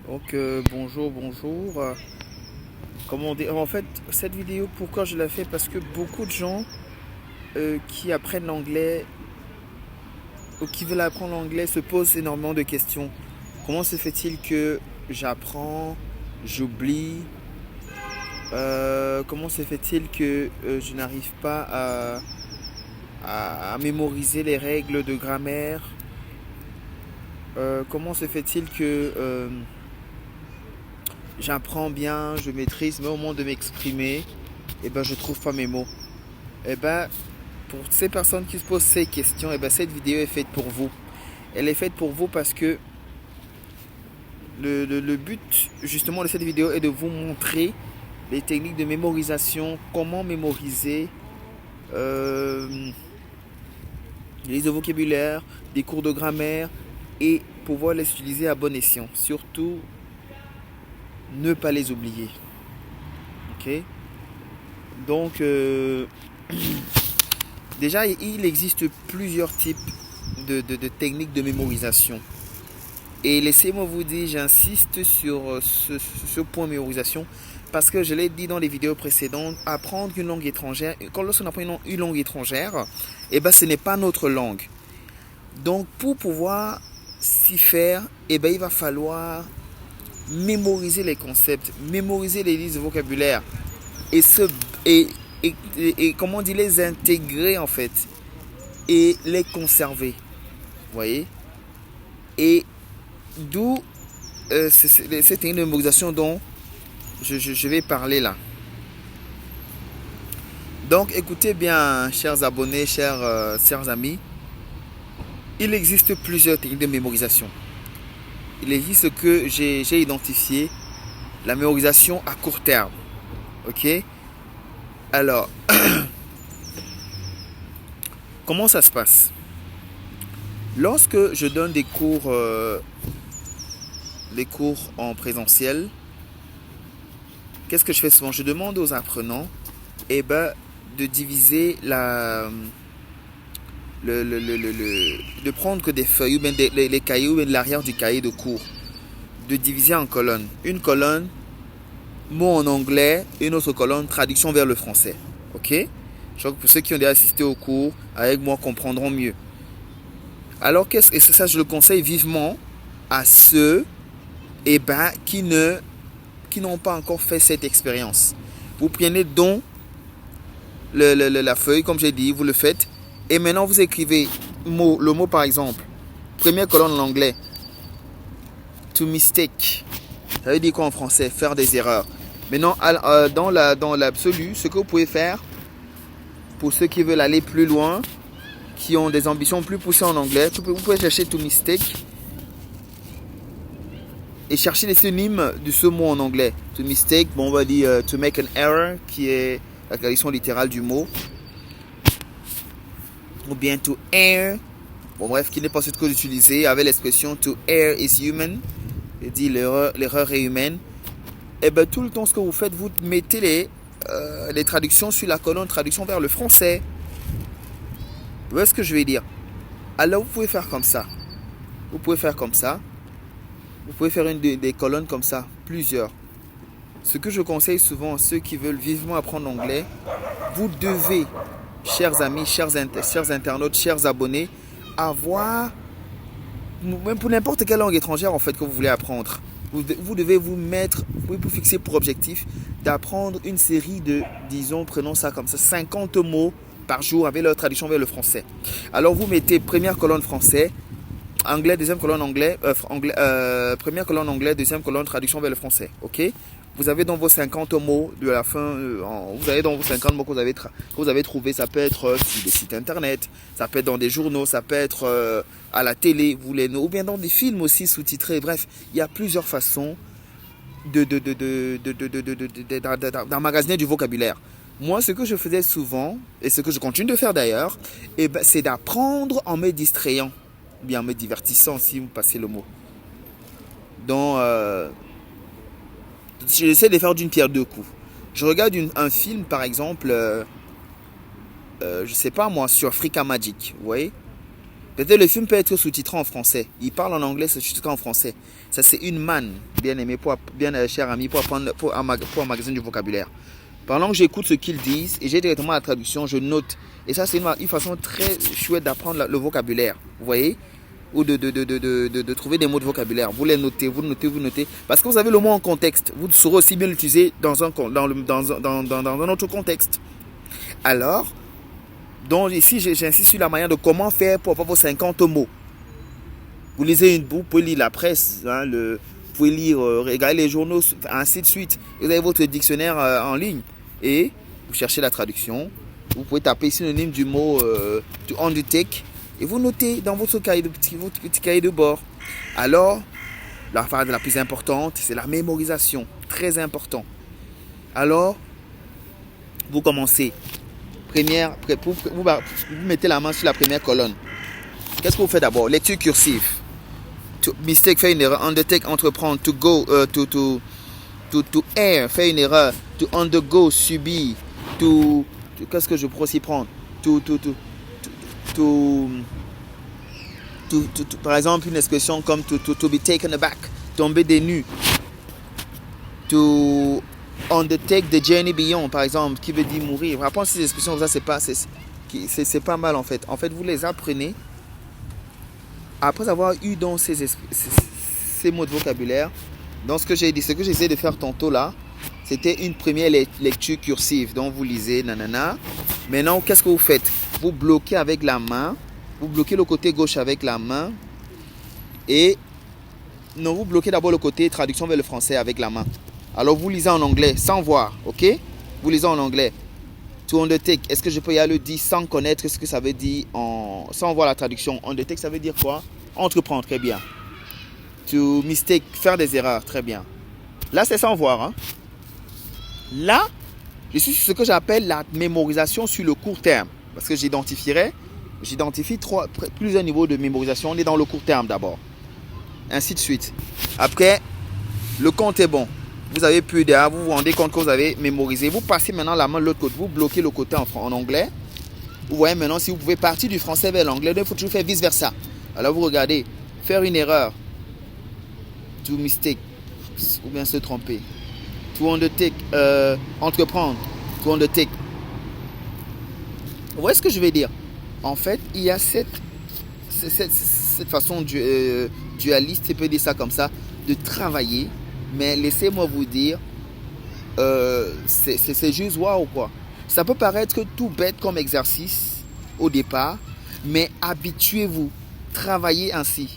Donc bonjour. Comment dire, en fait, cette vidéo, pourquoi je la fais? Parce que beaucoup de gens qui apprennent l'anglais ou qui veulent apprendre l'anglais se posent énormément de questions. Comment se fait-il que j'apprends, j'oublie? Comment se fait-il que je n'arrive pas à mémoriser les règles de grammaire? Comment se fait-il que j'apprends bien, je maîtrise, mais au moment de m'exprimer, je trouve pas mes mots. Et pour ces personnes qui se posent ces questions, cette vidéo est faite pour vous. Elle est faite pour vous parce que le but justement de cette vidéo est de vous montrer les techniques de mémorisation, comment mémoriser les listes de vocabulaire, des cours de grammaire et pouvoir les utiliser à bon escient. Surtout, ne pas les oublier. Ok? Donc, déjà, il existe plusieurs types de techniques de mémorisation. Et laissez-moi vous dire, j'insiste sur ce point mémorisation parce que je l'ai dit dans les vidéos précédentes, apprendre une langue étrangère, lorsqu'on apprend une langue étrangère, ce n'est pas notre langue. Donc, pour pouvoir s'y faire, il va falloir mémoriser les concepts, mémoriser les listes de vocabulaire et, comment dire, les intégrer en fait et les conserver. Vous voyez? Et d'où cette technique de mémorisation dont je vais parler là. Donc écoutez bien, chers abonnés, chers amis, il existe plusieurs techniques de mémorisation. Il existe ce que j'ai identifié, la mémorisation à court terme. Ok? Alors, comment ça se passe? Lorsque je donne des cours en présentiel, qu'est-ce que je fais souvent? Je demande aux apprenants de diviser de prendre que des feuilles ou bien les cahiers ou bien l'arrière du cahier de cours, de diviser en colonnes. Une colonne, mots en anglais, et une autre colonne, traduction vers le français. Ok? Je crois que pour ceux qui ont déjà assisté au cours, avec moi, comprendront mieux. Alors, et c'est ça, je le conseille vivement à ceux qui n'ont pas encore fait cette expérience. Vous prenez donc la feuille, comme j'ai dit, vous le faites. Et maintenant, vous écrivez le mot par exemple. Première colonne en anglais. To mistake. Ça veut dire quoi en français? Faire des erreurs. Maintenant, dans l'absolu, ce que vous pouvez faire, pour ceux qui veulent aller plus loin, qui ont des ambitions plus poussées en anglais, vous pouvez chercher to mistake et chercher les synonymes de ce mot en anglais. To mistake, on va dire to make an error, qui est la traduction littérale du mot. Ou bien to err, bref, qui n'est pas ce que vous utilisez, avec l'expression to err is human, et dit l'erreur est humaine. Tout le temps, ce que vous faites, vous mettez les traductions sur la colonne traduction vers le français. Vous voyez ce que je vais dire? Alors, vous pouvez faire comme ça. Vous pouvez faire des colonnes comme ça, plusieurs. Ce que je conseille souvent à ceux qui veulent vivement apprendre l'anglais, vous devez, chers amis, chers internautes, chers abonnés, avoir, même pour n'importe quelle langue étrangère en fait que vous voulez apprendre, vous devez vous fixer pour objectif d'apprendre une série de, disons, prenons ça comme ça, 50 mots par jour avec leur traduction vers le français. Alors vous mettez première colonne français, anglais, deuxième colonne anglais, première colonne anglais, deuxième colonne traduction vers le français. Ok? Vous avez dans vos 50 mots de la fin, vous avez dans vos 50 mots que vous avez trouvé, ça peut être sur des sites internet, ça peut être dans des journaux, ça peut être à la télé, ou bien dans des films aussi sous-titrés. Bref, il y a plusieurs façons d'emmagasiner du vocabulaire. Moi, ce que je faisais souvent, et ce que je continue de faire d'ailleurs, c'est d'apprendre en me distrayant, bien en me divertissant, si vous passez le mot. Donc, j'essaie de faire d'une pierre deux coups. Je regarde un film, par exemple, je sais pas moi, sur Africa Magic, vous voyez. Peut-être le film peut être sous-titré en français. Il parle en anglais, c'est sous-titré en français. Ça, c'est une manne, bien aimé, bien cher ami, pour apprendre, pour emmagasiner du vocabulaire. Pendant que j'écoute ce qu'ils disent et j'ai directement la traduction, je note. Et ça, c'est une façon très chouette d'apprendre le vocabulaire. Vous voyez? Ou de trouver des mots de vocabulaire. Vous les notez, vous notez. Parce que vous avez le mot en contexte. Vous saurez aussi bien l'utiliser dans un autre contexte. Alors, donc ici, j'insiste sur la manière de comment faire pour avoir vos 50 mots. Vous lisez vous pouvez lire la presse, hein, vous pouvez lire, regarder les journaux, ainsi de suite. Vous avez votre dictionnaire en ligne et vous cherchez la traduction. Vous pouvez taper synonyme du mot to undertake et vous notez dans votre petit cahier de bord. Alors, la phase la plus importante, c'est la mémorisation. Très important. Alors, vous commencez. Vous mettez la main sur la première colonne. Qu'est-ce que vous faites d'abord? Lecture cursive. Mistake, fait une erreur. Undertake, entreprendre. To go, to err, fait une erreur. To undergo, subir. Qu'est-ce que je pourrais aussi prendre? Par exemple, une expression comme to be taken aback. Tomber des nues. To undertake the journey beyond, par exemple, qui veut dire mourir. Apprendre ces expressions, ça, c'est pas mal en fait. En fait, vous les apprenez après avoir eu dans ces mots de vocabulaire. Dans ce que j'ai dit, ce que j'essaie de faire tantôt là, c'était une première lecture cursive. Donc vous lisez, nanana. Maintenant, qu'est-ce que vous faites? Vous bloquez avec la main. Vous bloquez le côté gauche avec la main. Et non, vous bloquez d'abord le côté traduction vers le français avec la main. Alors vous lisez en anglais sans voir, ok? Vous lisez en anglais. To undertake, est-ce que je peux y aller le dire sans connaître ce que ça veut dire sans voir la traduction? Undertake, ça veut dire quoi? Entreprendre, très bien. To mistake, faire des erreurs, très bien. Là, c'est sans voir. Hein? Là, je suis sur ce que j'appelle la mémorisation sur le court terme. Parce que j'identifie plusieurs niveaux de mémorisation. On est dans le court terme d'abord. Ainsi de suite. Après, le compte est bon. Vous avez plus d'erreurs, vous vous rendez compte que vous avez mémorisé. Vous passez maintenant la main de l'autre côté. Vous bloquez le côté en anglais. Vous voyez maintenant si vous pouvez partir du français vers l'anglais. Il faut toujours faire vice versa. Alors vous regardez. Faire une erreur. To mistake. Ou bien se tromper. To undertake. Entreprendre. To undertake. Vous voyez ce que je veux dire? En fait, il y a cette façon dualiste, si on peut dire ça comme ça, de travailler. Mais laissez-moi vous dire, c'est juste waouh quoi. Ça peut paraître tout bête comme exercice au départ, mais habituez-vous, travaillez ainsi.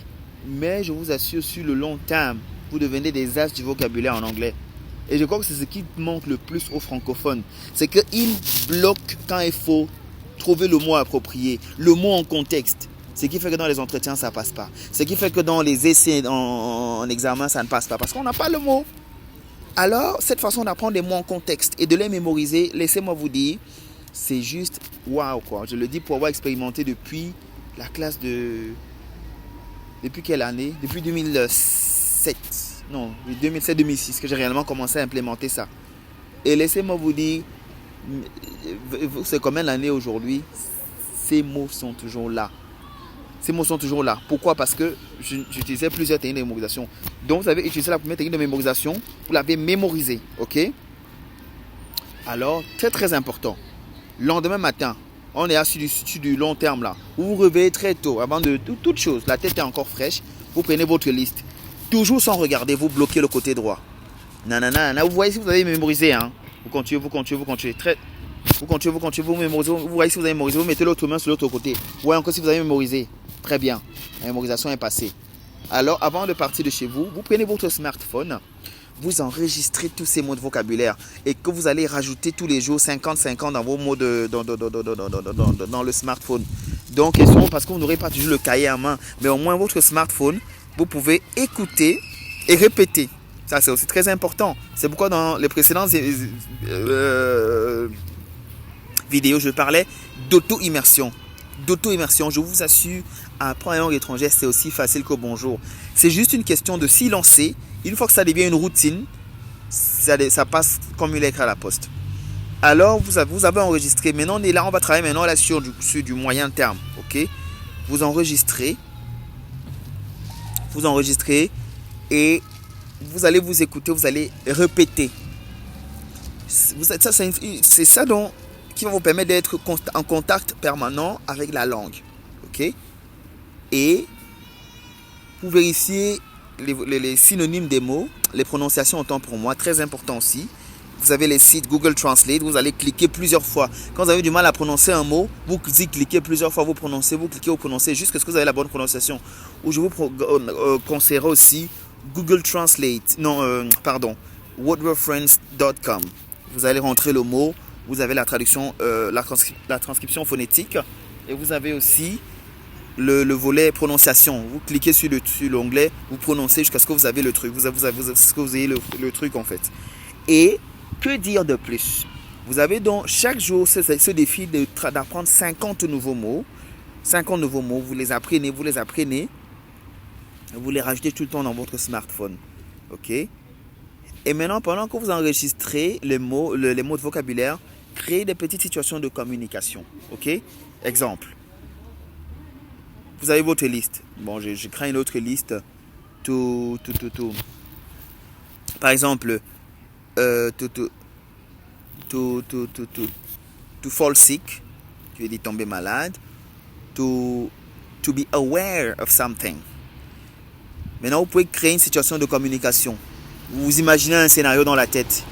Mais je vous assure, sur le long terme, vous devenez des as du vocabulaire en anglais. Et je crois que c'est ce qui manque le plus aux francophones. C'est qu'ils bloquent quand il faut trouver le mot approprié, le mot en contexte. Ce qui fait que dans les entretiens, ça ne passe pas. Ce qui fait que dans les essais en examen, ça ne passe pas. Parce qu'on n'a pas le mot. Alors, cette façon d'apprendre des mots en contexte et de les mémoriser, laissez-moi vous dire, c'est juste waouh quoi. Je le dis pour avoir expérimenté depuis la classe de... Depuis quelle année? Depuis 2007. Non, 2007-2006 que j'ai réellement commencé à implémenter ça. Et laissez-moi vous dire, c'est combien l'année aujourd'hui? Ces mots sont toujours là. Ces mots sont toujours là. Pourquoi? Parce que j'utilisais plusieurs techniques de mémorisation. Donc, vous avez utilisé la première technique de mémorisation. Vous l'avez mémorisée. OK? Alors, très très important. Lendemain matin, on est assis sur du long terme là. Vous vous réveillez très tôt. Avant de toute chose, la tête est encore fraîche. Vous prenez votre liste. Toujours sans regarder, vous bloquez le côté droit. Nanana. Vous voyez si vous avez mémorisé. Hein? Vous continuez. Vous continuez, vous mémorisez. Vous voyez si vous avez mémorisé. Vous mettez l'autre main sur l'autre côté. Vous voyez encore si vous avez mémorisé. Très bien, la mémorisation est passée. Alors, avant de partir de chez vous, vous prenez votre smartphone, vous enregistrez tous ces mots de vocabulaire et que vous allez rajouter tous les jours 50-50 dans vos mots dans le smartphone. Donc, parce que vous n'aurez pas toujours le cahier en main, mais au moins votre smartphone, vous pouvez écouter et répéter. Ça, c'est aussi très important. C'est pourquoi dans les précédentes vidéos, je parlais d'auto-immersion. Je vous assure, apprendre une langue étrangère, c'est aussi facile que bonjour. C'est juste une question de s'y lancer. Une fois que ça devient une routine, ça passe comme une lettre à la poste. Alors, vous avez enregistré. Maintenant, on est là, on va travailler maintenant là sur du moyen terme. Ok? vous enregistrez et vous allez vous écouter, vous allez répéter. C'est ça qui va vous permettre d'être en contact permanent avec la langue. Ok? Et pour vérifier les synonymes des mots, les prononciations autant pour moi, très important aussi. Vous avez les sites Google Translate, vous allez cliquer plusieurs fois. Quand vous avez du mal à prononcer un mot, vous cliquez plusieurs fois, vous cliquez, vous prononcez jusqu'à ce que vous avez la bonne prononciation. Ou je vous conseillerais aussi Google Translate, wordwordfriends.com. Vous allez rentrer le mot, vous avez la traduction, la transcription phonétique, et vous avez aussi le volet prononciation. Vous cliquez sur l'onglet, vous prononcez jusqu'à ce que vous avez le truc, vous ayez le truc en fait. Et que dire de plus? Vous avez donc chaque jour ce défi d'apprendre 50 nouveaux mots. 50 nouveaux mots, vous les apprenez, vous les rajoutez tout le temps dans votre smartphone. Ok? Et maintenant, pendant que vous enregistrez les mots de vocabulaire, créez des petites situations de communication. Ok? Exemple. Vous avez votre liste. Bon, je crée une autre liste. Tout. Par exemple, to fall sick, tu veux dire tomber malade. To be aware of something. Maintenant, vous pouvez créer une situation de communication. Vous imaginez un scénario dans la tête.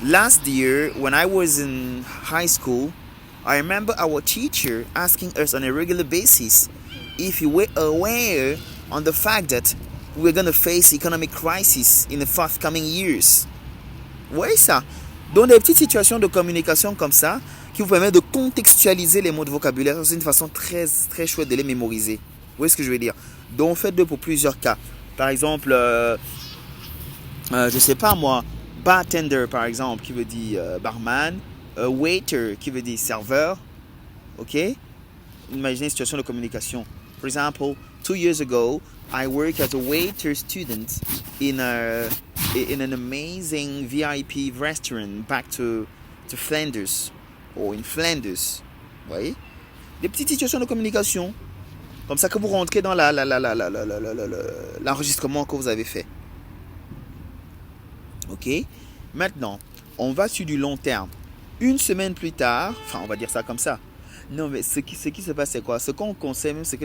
Last year, when I was in high school, I remember our teacher asking us on a regular basis if we were aware on the fact that we were going to face economic crisis in the forthcoming years. Vous voyez ça? Donc, des petites situations de communication comme ça qui vous permettent de contextualiser les mots de vocabulaire. C'est une façon très, très chouette de les mémoriser. Vous voyez ce que je veux dire? Donc, faites-le pour plusieurs cas. Par exemple, je sais pas moi, bartender par exemple, qui veut dire barman, waiter, qui veut dire serveur. Ok? Imaginez une situation de communication. For example, 2 years ago, I worked as a waiter student in an amazing VIP restaurant back to Flanders, or in Flanders. Vous voyez? Des petites situations de communication. Comme ça que vous rentrez dans l'enregistrement que vous avez fait. Ok? Maintenant, on va sur du long terme. Une semaine plus tard, enfin on va dire ça comme ça. Non mais ce qui se passe c'est quoi? Ce qu'on conseille, même ce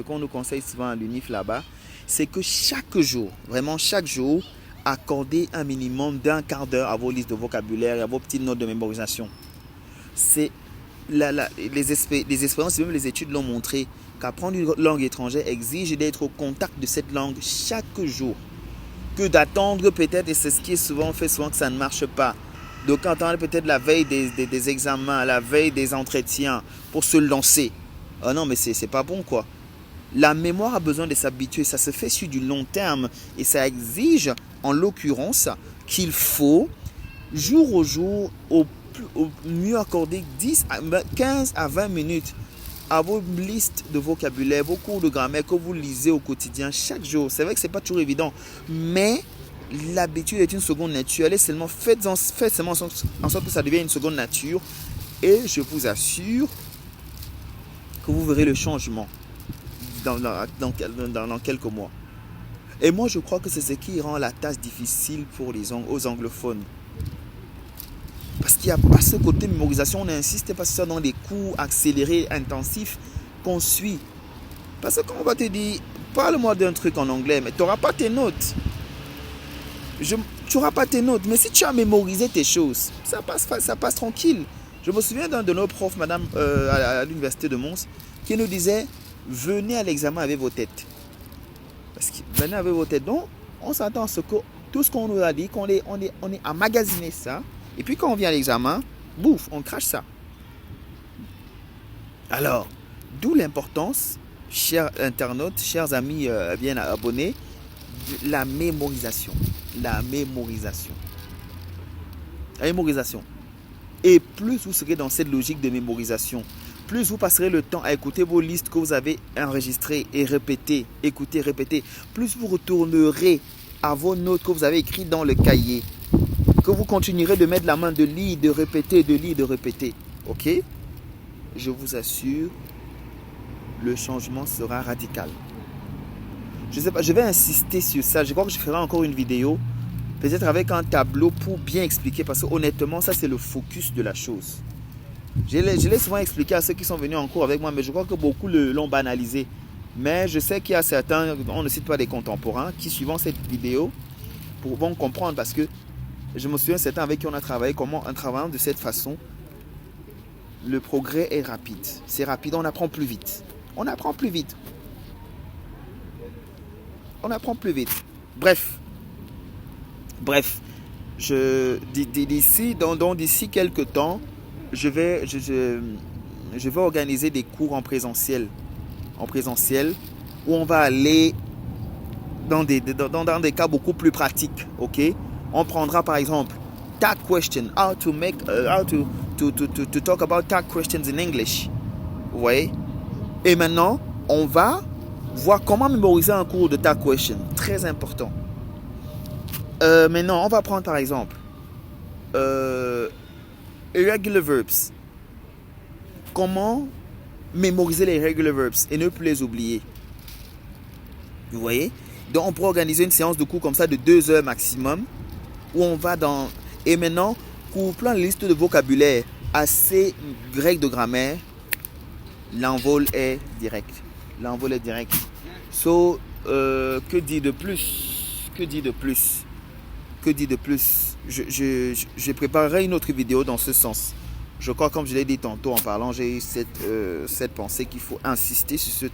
qu'on nous conseille souvent à l'UNIF là-bas, c'est que chaque jour, vraiment chaque jour, accordez un minimum d'un quart d'heure à vos listes de vocabulaire et à vos petites notes de mémorisation. C'est les expériences et même les études l'ont montré qu'apprendre une langue étrangère exige d'être au contact de cette langue chaque jour. Que d'attendre peut-être, et c'est ce qui est souvent fait, souvent que ça ne marche pas. Donc attendre peut-être la veille des examens, la veille des entretiens pour se lancer. Ah non mais c'est pas bon quoi. La mémoire a besoin de s'habituer, ça se fait sur du long terme et ça exige en l'occurrence qu'il faut jour au jour au mieux accorder 15 à 20 minutes à vos listes de vocabulaire, vos cours de grammaire que vous lisez au quotidien chaque jour. C'est vrai que ce n'est pas toujours évident, mais l'habitude est une seconde nature. Allez seulement, faites seulement en sorte que ça devienne une seconde nature et je vous assure que vous verrez le changement dans quelques mois. Et moi, je crois que c'est ce qui rend la tâche difficile pour aux anglophones. Parce qu'il n'y a pas ce côté mémorisation, on n'insiste pas sur ça dans des cours accélérés, intensifs qu'on suit. Parce qu'on va te dire, parle-moi d'un truc en anglais, mais tu n'auras pas tes notes. Tu n'auras pas tes notes, mais si tu as mémorisé tes choses, ça passe tranquille. Je me souviens d'un de nos profs, madame, à l'université de Mons, qui nous disait, venez à l'examen avec vos têtes. Parce que venez avec vos têtes. Donc, on s'attend à ce que tout ce qu'on nous a dit, on est emmagasiné ça. Et puis quand on vient à l'examen, bouf, on crache ça. Alors, d'où l'importance, chers internautes, chers amis bien abonnés, de la mémorisation. La mémorisation. Et plus vous serez dans cette logique de mémorisation, plus vous passerez le temps à écouter vos listes que vous avez enregistrées et répéter, écouter, répéter, plus vous retournerez à vos notes que vous avez écrites dans le cahier, que vous continuerez de mettre la main, de lire, de répéter, de lire, de répéter. Ok? Je vous assure le changement sera radical. Je sais pas, je vais insister sur ça. Je crois que je ferai encore une vidéo, peut-être avec un tableau pour bien expliquer, parce que honnêtement, ça c'est le focus de la chose. Je l'ai souvent expliqué à ceux qui sont venus en cours avec moi, mais je crois que beaucoup l'ont banalisé. Mais je sais qu'il y a certains, on ne cite pas des contemporains, qui suivant cette vidéo vont comprendre, parce que je me souviens certains avec qui on a travaillé, comment en travaillant de cette façon, le progrès est rapide. C'est rapide, on apprend plus vite. On apprend plus vite. On apprend plus vite. Bref, d'ici quelques temps, je vais organiser des cours en présentiel, où on va aller dans des cas beaucoup plus pratiques, ok? On prendra par exemple tag question, how to talk about tag questions in English, vous voyez? Et maintenant, on va voir comment mémoriser un cours de tag question, très important. Maintenant, on va prendre par exemple irregular verbs. Comment mémoriser les irregular verbs et ne plus les oublier. Vous voyez? Donc, on pourrait organiser une séance de cours comme ça de 2 heures maximum, où on va dans... Et maintenant, pour plein de listes de vocabulaire, assez grec de grammaire, l'envol est direct. So, que dire de plus? Je préparerai une autre vidéo dans ce sens. Je crois, comme je l'ai dit tantôt en parlant, j'ai eu cette pensée qu'il faut insister sur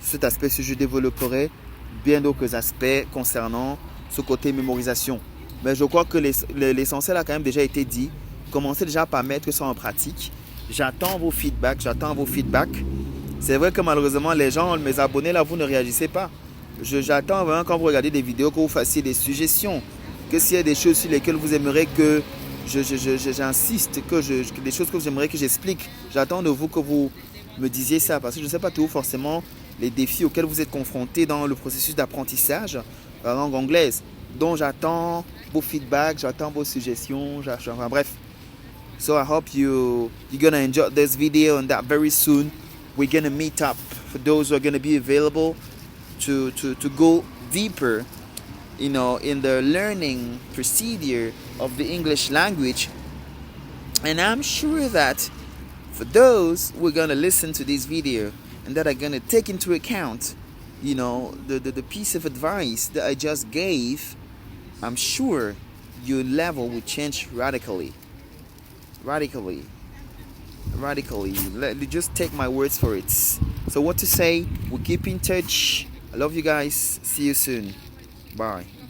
cet aspect. Je développerai bien d'autres aspects concernant ce côté mémorisation. Mais je crois que l'essentiel a quand même déjà été dit. Commencez déjà par mettre ça en pratique. J'attends vos feedbacks. C'est vrai que malheureusement, les gens, mes abonnés là, vous ne réagissez pas. J'attends vraiment quand vous regardez des vidéos que vous fassiez des suggestions. Que s'il y a des choses sur lesquelles vous aimeriez que j'insiste, des choses que vous aimeriez que j'explique, j'attends de vous que vous me disiez ça. Parce que je ne sais pas toujours forcément les défis auxquels vous êtes confrontés dans le processus d'apprentissage de la langue anglaise. Donc j'attends vos feedbacks, j'attends vos suggestions, enfin, bref. So I hope you're gonna enjoy this video, and that very soon we're gonna meet up for those who are gonna be available to go deeper, in the learning procedure of the English language. And I'm sure that for those who are gonna listen to this video and that are gonna take into account, the piece of advice that I just gave, I'm sure your level will change radically. Just take my words for it. So what to say? We'll keep in touch. I love you guys. See you soon. Bye.